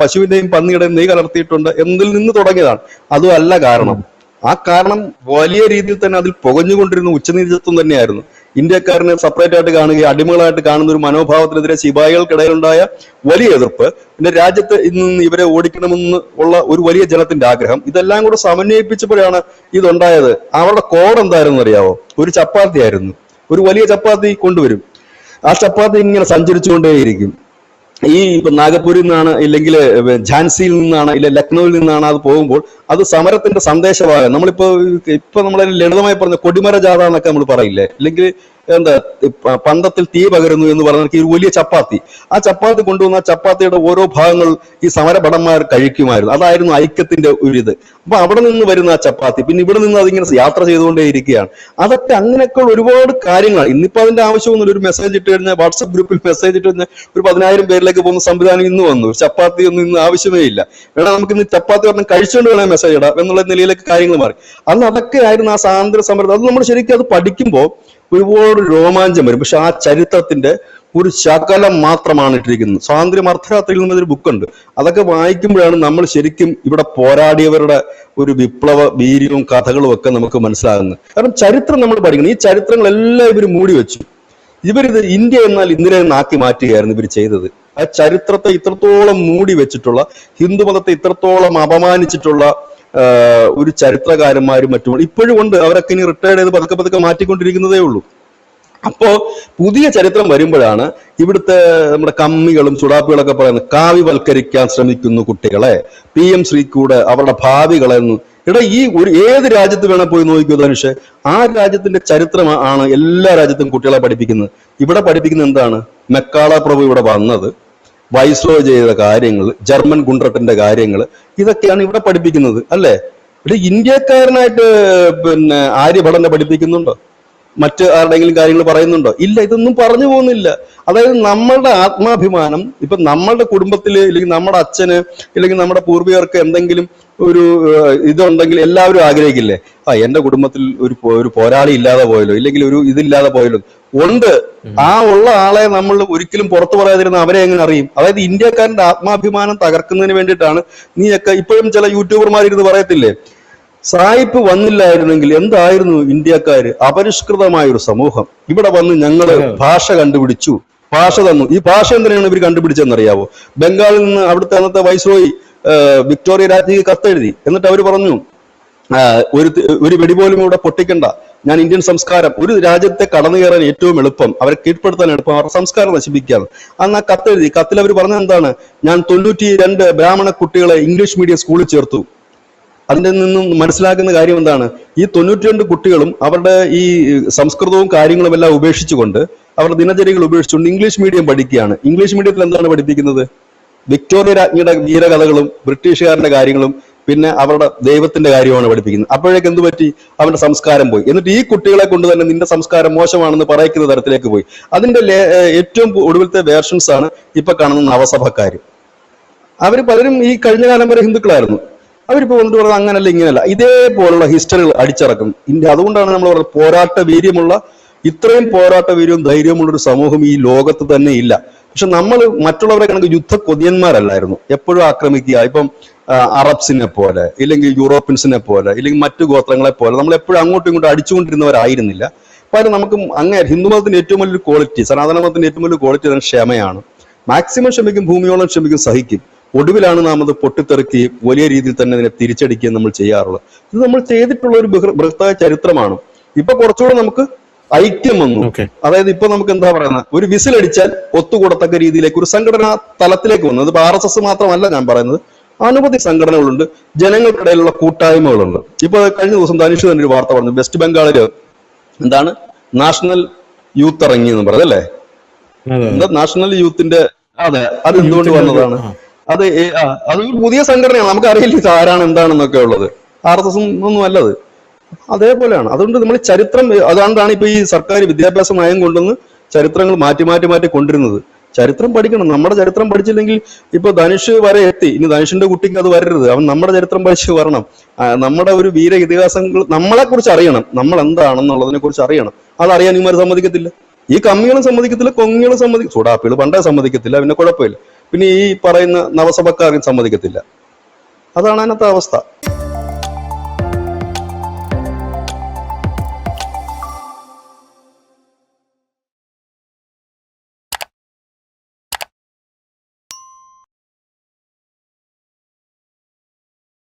B: പശുവിന്റെയും പന്നിയുടെയും നെയ് കലർത്തിയിട്ടുണ്ട് എന്നതിൽ നിന്ന് തുടങ്ങിയതാണ്. അതും അല്ല കാരണം. ആ കാരണം വലിയ രീതിയിൽ തന്നെ അതിൽ പുകഞ്ഞുകൊണ്ടിരുന്ന ഉച്ചനീചത്വം തന്നെയായിരുന്നു. ഇന്ത്യക്കാരനെ സെപ്പറേറ്റ് ആയിട്ട് കാണുകയും അടിമകളായിട്ട് കാണുന്ന ഒരു മനോഭാവത്തിനെതിരെ ശിപായികൾക്കിടയിലുണ്ടായ വലിയ എതിർപ്പ്, പിന്നെ രാജ്യത്ത് ഇന്ന് ഇവരെ ഓടിക്കണമെന്ന് ഉള്ള ഒരു വലിയ ജനത്തിന്റെ ആഗ്രഹം, ഇതെല്ലാം കൂടെ സമന്വയിപ്പിച്ചപ്പോഴാണ് ഇതുണ്ടായത്. അവരുടെ കോഡ് എന്തായിരുന്നു അറിയാവോ? ഒരു ചപ്പാത്തി ആയിരുന്നു. ഒരു വലിയ ചപ്പാത്തി കൊണ്ടുവരും. ആ ചപ്പാത്തി ഇങ്ങനെ സഞ്ചരിച്ചുകൊണ്ടേയിരിക്കും. ഈ ഇപ്പൊ നാഗപ്പൂരിൽ നിന്നാണ്, ഇല്ലെങ്കിൽ ഝാൻസിയിൽ നിന്നാണ്, ഇല്ല ലക്നൌവിൽ നിന്നാണ് അത് പോകുമ്പോൾ അത് സമരത്തിന്റെ സന്ദേശഭാഗം. ഇപ്പൊ നമ്മളെ ലളിതമായി പറഞ്ഞ കൊടിമര ജാഥ എന്നൊക്കെ നമ്മൾ പറയില്ലേ, അല്ലെങ്കിൽ എന്താ പന്തത്തിൽ തീ പകരുന്നു എന്ന് പറഞ്ഞ ഒരു വലിയ ചപ്പാത്തി. ആ ചപ്പാത്തി കൊണ്ടുവന്ന ആ ചപ്പാത്തിയുടെ ഓരോ ഭാഗങ്ങൾ ഈ സമരഭടന്മാർ കഴിക്കുമായിരുന്നു. അതായിരുന്നു ഐക്യത്തിന്റെ ഒരിത്. അപ്പൊ അവിടെ നിന്ന് വരുന്ന ആ ചപ്പാത്തി, പിന്നെ ഇവിടെ നിന്ന് അതിങ്ങനെ യാത്ര ചെയ്തുകൊണ്ടേ ഇരിക്കുകയാണ്. അതൊക്കെ അങ്ങനെയൊക്കെ ഒരുപാട് കാര്യങ്ങളാണ്. ഇന്നിപ്പോ അതിന്റെ ആവശ്യമൊന്നുമില്ല. ഒരു മെസ്സേജ് ഇട്ട് കഴിഞ്ഞാൽ, വാട്സ്ആപ്പ് ഗ്രൂപ്പിൽ മെസ്സേജ് ഇട്ട് കഴിഞ്ഞാൽ ഒരു 10,000 പേരിലേക്ക് പോകുന്ന സംവിധാനം ഇന്ന് വന്നു. ചപ്പാത്തി ഒന്നും ഇന്ന് ആവശ്യമേ ഇല്ല. വേണം നമുക്ക് ഇന്ന് ചപ്പാത്തി പറഞ്ഞാൽ കഴിച്ചുകൊണ്ട് വേണം മെസ്സേജ് ഇടാം എന്നുള്ള നിലയിലേക്ക് കാര്യങ്ങൾ മാറി. അന്ന് അതൊക്കെ ആയിരുന്നു ആ സ്വാതന്ത്ര്യ സമരം. അത് നമ്മൾ ശരിക്കും അത് പഠിക്കുമ്പോൾ ഒരുപാട് രോമാഞ്ചം വരും. പക്ഷെ ആ ചരിത്രത്തിന്റെ ഒരു ശകലം മാത്രമാണ് ഇട്ടിരിക്കുന്നത്. സ്വാതന്ത്ര്യം അർദ്ധരാത്രിയിൽ നിന്നൊരു ബുക്കുണ്ട്. അതൊക്കെ വായിക്കുമ്പോഴാണ് നമ്മൾ ശരിക്കും ഇവിടെ പോരാടിയവരുടെ ഒരു വിപ്ലവ വീര്യവും കഥകളും ഒക്കെ നമുക്ക് മനസ്സിലാകുന്നത്. കാരണം ചരിത്രം നമ്മൾ പഠിക്കണം. ഈ ചരിത്രങ്ങളെല്ലാം ഇവർ മൂടി വെച്ചു. ഇവരിത് ഇന്ത്യ എന്നാൽ ഇന്ദിര എന്നാക്കി മാറ്റുകയായിരുന്നു ഇവർ ചെയ്തത്. ആ ചരിത്രത്തെ ഇത്രത്തോളം മൂടി വെച്ചിട്ടുള്ള, ഹിന്ദുമതത്തെ ഇത്രത്തോളം അപമാനിച്ചിട്ടുള്ള ഒരു ചരിത്രകാരന്മാരും മറ്റും ഇപ്പോഴും ഉണ്ട്. അവരൊക്കെ ഇനി റിട്ടയർഡ് ചെയ്ത് പതുക്കെ മാറ്റിക്കൊണ്ടിരിക്കുന്നതേ ഉള്ളൂ. അപ്പോ പുതിയ ചരിത്രം വരുമ്പോഴാണ് ഇവിടുത്തെ നമ്മുടെ കമ്മികളും ചുടാപ്പികളൊക്കെ പറയുന്നത് കാവ്യവൽക്കരിക്കാൻ ശ്രമിക്കുന്നു കുട്ടികളെ, PM ശ്രീ കൂടെ അവരുടെ ഭാവി കളയുന്നു. ഏത് രാജ്യത്ത് വേണം പോയി നോക്കിക്കോ ധനുഷ്, ആ രാജ്യത്തിന്റെ ചരിത്രമാണ് എല്ലാ രാജ്യത്തും കുട്ടികളെ പഠിപ്പിക്കുന്നത്. ഇവിടെ പഠിപ്പിക്കുന്നത് എന്താണ്? മെക്കാള പ്രഭു ഇവിടെ വന്നത്, വൈസ്രോയ് ചെയ്ത കാര്യങ്ങൾ, ജർമ്മൻ ഗുണ്ടറട്ടിന്റെ കാര്യങ്ങൾ, ഇതൊക്കെയാണ് ഇവിടെ പഠിപ്പിക്കുന്നത് അല്ലേ? ഇവിടെ ഇന്ത്യക്കാരനായിട്ട് പിന്നെ ആര്യഭടനെ പഠിപ്പിക്കുന്നുണ്ടോ? മറ്റ് ആരുടെയെങ്കിലും കാര്യങ്ങൾ പറയുന്നുണ്ടോ? ഇല്ല, ഇതൊന്നും പറഞ്ഞു പോകുന്നില്ല. അതായത് നമ്മളുടെ ആത്മാഭിമാനം, ഇപ്പൊ നമ്മളുടെ കുടുംബത്തില് ഇല്ലെങ്കിൽ നമ്മുടെ അച്ഛന് ഇല്ലെങ്കിൽ നമ്മുടെ പൂർവികർക്ക് എന്തെങ്കിലും ഒരു ഇതുണ്ടെങ്കിൽ എല്ലാവരും ആഗ്രഹിക്കില്ലേ, എന്റെ കുടുംബത്തിൽ ഒരു പോരാളി ഇല്ലാതെ പോയല്ലോ, ഇല്ലെങ്കിൽ ഒരു ഇതില്ലാതെ പോയല്ലോ. ഉണ്ട്. ആ ഉള്ള ആളെ നമ്മൾ ഒരിക്കലും പുറത്തു പറയാതിരുന്ന അവരെ എങ്ങനെ അറിയും? അതായത് ഇന്ത്യക്കാരന്റെ ആത്മാഭിമാനം തകർക്കുന്നതിന് വേണ്ടിയിട്ടാണ് നീയൊക്കെ ഇപ്പോഴും ചില യൂട്യൂബർമാരിരുന്ന് പറയത്തില്ലേ, സായിപ്പ് വന്നില്ലായിരുന്നെങ്കിൽ എന്തായിരുന്നു ഇന്ത്യക്കാര്? അപരിഷ്കൃതമായ ഒരു സമൂഹം. ഇവിടെ വന്ന് ഞങ്ങള് ഭാഷ കണ്ടുപിടിച്ചു, ഭാഷ തന്നു. ഈ ഭാഷ എന്തിനാണ് ഇവർ കണ്ടുപിടിച്ചതെന്നറിയാവോ? ബംഗാളിൽ നിന്ന് അവിടുത്തെ അന്നത്തെ വൈസ്രോയി വിക്ടോറിയ രാജ്ഞിക്ക് കത്തെഴുതി. എന്നിട്ട് അവർ പറഞ്ഞു, ഒരു വെടി പോലും ഇവിടെ പൊട്ടിക്കണ്ട, ഞാൻ ഇന്ത്യൻ സംസ്കാരം, ഒരു രാജ്യത്തെ കടന്നു കയറാൻ ഏറ്റവും എളുപ്പം, അവരെ കീഴ്പ്പെടുത്താൻ എളുപ്പം അവരുടെ സംസ്കാരം നശിപ്പിക്കുകയാണ്. അന്ന് ആ കത്തെഴുതി. കത്തിൽ അവർ പറഞ്ഞത് എന്താണ്? ഞാൻ 92 ബ്രാഹ്മണ കുട്ടികളെ ഇംഗ്ലീഷ് മീഡിയം സ്കൂളിൽ ചേർത്തു. അതിൽ നിന്നും മനസ്സിലാക്കുന്ന കാര്യം എന്താണ്? ഈ 92 കുട്ടികളും അവരുടെ ഈ സംസ്കൃതവും കാര്യങ്ങളും എല്ലാം ഉപേക്ഷിച്ചുകൊണ്ട്, അവരുടെ ദിനചര്യകൾ ഉപേക്ഷിച്ചുകൊണ്ട് ഇംഗ്ലീഷ് മീഡിയം പഠിക്കുകയാണ്. ഇംഗ്ലീഷ് മീഡിയത്തിൽ എന്താണ് പഠിപ്പിക്കുന്നത്? വിക്ടോറിയ രാജ്ഞിയുടെ വീരകഥകളും ബ്രിട്ടീഷുകാരുടെ കാര്യങ്ങളും പിന്നെ അവരുടെ ദൈവത്തിന്റെ കാര്യമാണ് പഠിപ്പിക്കുന്നത്. അപ്പോഴേക്ക് എന്ത് പറ്റി? അവന്റെ സംസ്കാരം പോയി. എന്നിട്ട് ഈ കുട്ടികളെ കൊണ്ട് തന്നെ നിന്റെ സംസ്കാരം മോശമാണെന്ന് പറയിക്കുന്ന തരത്തിലേക്ക് പോയി. അതിന്റെ ഏറ്റവും ഒടുവിലത്തെ വേർഷൻസ് ആണ് ഇപ്പൊ കാണുന്ന നവസഭക്കാർ. അവർ പലരും ഈ കഴിഞ്ഞ കാലം വരെ ഹിന്ദുക്കളായിരുന്നു. അവരിപ്പോ വന്നിട്ട് പറഞ്ഞത് അങ്ങനല്ല ഇങ്ങനെയല്ല, ഇതേപോലുള്ള ഹിസ്റ്ററികൾ അടിച്ചിറക്കും ഇന്ത്യ. അതുകൊണ്ടാണ് നമ്മൾ പറയുന്നത്, പോരാട്ട വീര്യമുള്ള, ഇത്രയും പോരാട്ട വീര്യവും ധൈര്യമുള്ള ഒരു സമൂഹം ഈ ലോകത്ത് തന്നെ ഇല്ല. പക്ഷെ നമ്മൾ മറ്റുള്ളവരെ കണക്ക് യുദ്ധ കൊതിയന്മാരല്ലായിരുന്നു. എപ്പോഴും ആക്രമിക്കുക, ഇപ്പം അറബ്സിനെ പോലെ, ഇല്ലെങ്കിൽ യൂറോപ്യൻസിനെ പോലെ, ഇല്ലെങ്കിൽ മറ്റു ഗോത്രങ്ങളെ പോലെ നമ്മൾ എപ്പോഴും അങ്ങോട്ടും ഇങ്ങോട്ടും അടിച്ചുകൊണ്ടിരുന്നവരായിരുന്നില്ല. പകരം നമുക്ക് ഹിന്ദുമതത്തിന്റെ ഏറ്റവും വലിയൊരു ക്വാളിറ്റി, സനാതന മതത്തിന്റെ ഏറ്റവും വലിയ ക്വാളിറ്റി തന്നെ ക്ഷമയാണ്. മാക്സിമം ക്ഷമിക്കും, ഭൂമിയോളം ക്ഷമിക്കും, സഹിക്കും. ഒടുവിലാണ് നാം അത് പൊട്ടിത്തെറിക്കുകയും വലിയ രീതിയിൽ തന്നെ ഇതിനെ തിരിച്ചടിക്കുകയും നമ്മൾ ചെയ്യാറുള്ളത്. ഇത് നമ്മൾ ചെയ്തിട്ടുള്ള ഒരു ബൃഹത്തായ ചരിത്രമാണ്. ഇപ്പൊ കുറച്ചുകൂടെ നമുക്ക് ഐക്യം വന്നു. അതായത് ഇപ്പൊ നമുക്ക് എന്താ പറയുന്നത്, ഒരു വിസിലടിച്ചാൽ ഒത്തുകൂടത്തക്ക രീതിയിലേക്ക് ഒരു സംഘടനാ തലത്തിലേക്ക് വന്നു. അതിപ്പോ RSS മാത്രമല്ല ഞാൻ പറയുന്നത്, അനവധി സംഘടനകളുണ്ട്, ജനങ്ങൾക്കിടയിലുള്ള കൂട്ടായ്മകളുണ്ട്. ഇപ്പൊ കഴിഞ്ഞ ദിവസം ധനുഷ് തന്നെ ഒരു വാർത്ത പറഞ്ഞു, വെസ്റ്റ് ബംഗാളില് എന്താണ് നാഷണൽ യൂത്ത് ഇറങ്ങി എന്ന് പറഞ്ഞല്ലേ? എന്താ നാഷണൽ യൂത്തിന്റെ, അതെ, അത് എന്തുകൊണ്ട് വന്നതാണ്? അത് അതൊരു പുതിയ സംഘടനയാണ്. നമുക്ക് അറിയില്ല ഇത് ആരാണ് എന്താണെന്നൊക്കെ ഉള്ളത്. RSS ഒന്നും അല്ലത്. അതേപോലെയാണ്. അതുകൊണ്ട് നമ്മൾ ചരിത്രം, അതുകൊണ്ടാണ് ഇപ്പൊ ഈ സർക്കാർ വിദ്യാഭ്യാസ നയം കൊണ്ടുവന്ന് ചരിത്രങ്ങൾ മാറ്റി മാറ്റി മാറ്റി കൊണ്ടിരുന്നത്. ചരിത്രം പഠിക്കണം. നമ്മുടെ ചരിത്രം പഠിച്ചില്ലെങ്കിൽ ഇപ്പൊ ധനുഷ് വരെ എത്തി, ഇനി ധനുഷിന്റെ കുട്ടിക്ക് അത് വരരുത്. അവൻ നമ്മുടെ ചരിത്രം പഠിച്ച് വരണം. നമ്മുടെ ഒരു വീര ഇതിഹാസങ്ങൾ നമ്മളെ കുറിച്ച് അറിയണം, നമ്മൾ എന്താണെന്നുള്ളതിനെ കുറിച്ച് അറിയണം. അതറിയാൻ ഇവന്മാർ സമ്മതിക്കത്തില്ല. ഈ കമ്മികളും സമ്മതിക്കത്തില്ല, കൊങ്ങികളും സമ്മതിക്കും, ചൂടാപ്പികൾ പണ്ടേ സമ്മതിക്കത്തില്ല, പിന്നെ കുഴപ്പമില്ല. പിന്നെ ഈ പറയുന്ന നവസഭക്കാരും സമ്മതിക്കത്തില്ല. അതാണ് അതിനകത്തെ അവസ്ഥ.